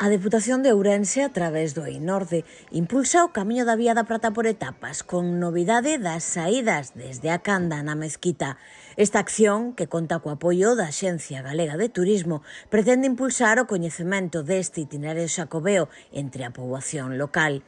A Deputación de Ourense, a través do EINORDE, impulsa o Camiño da Vía da Prata por etapas, con novidade das saídas desde a Canda na Mezquita. Esta acción, que conta co apoio da Axencia Galega de Turismo, pretende impulsar o coñecemento deste itinerario xacobeo entre a poboación local.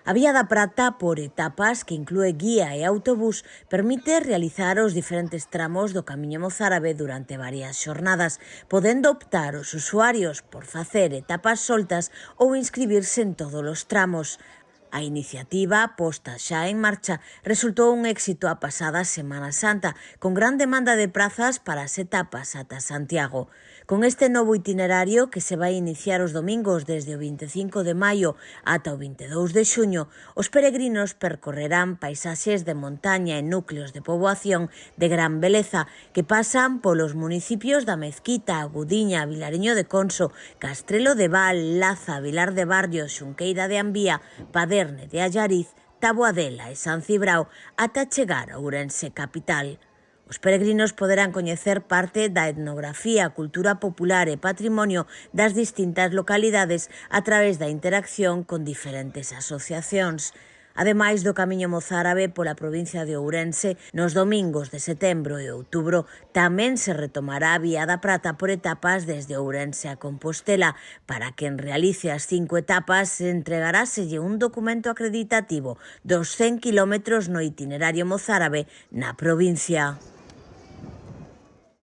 A Vía da Prata por etapas, que inclúe guía e autobús, permite realizar os diferentes tramos do Camiño Mozárabe durante varias xornadas, podendo optar os usuarios por facer etapas soltas ou inscribirse en todos os tramos. A iniciativa, posta xa en marcha, resultou un éxito a pasada Semana Santa, con gran demanda de prazas para as etapas ata Santiago. Con este novo itinerario, que se vai iniciar os domingos desde o 25 de maio ata o 22 de xuño, os peregrinos percorrerán paisaxes de montaña e núcleos de poboación de gran beleza que pasan polos municipios da Mezquita, Gudiña, Vilariño de Conso, Castrelo de Val, Laza, Vilar de Barrio, Xunqueira de Ambía, Paderne de Allariz, Taboadela e San Cibrao ata chegar a Ourense capital. Os peregrinos poderán coñecer parte da etnografía, cultura popular e patrimonio das distintas localidades a través da interacción con diferentes asociacións. Ademais do Camiño Mozárabe pola provincia de Ourense, nos domingos de setembro e outubro tamén se retomará a Vía da Prata por etapas desde Ourense a Compostela. Para quen realice as 5 etapas, entregaráselle un documento acreditativo dos 100 kilómetros no itinerario mozárabe na provincia.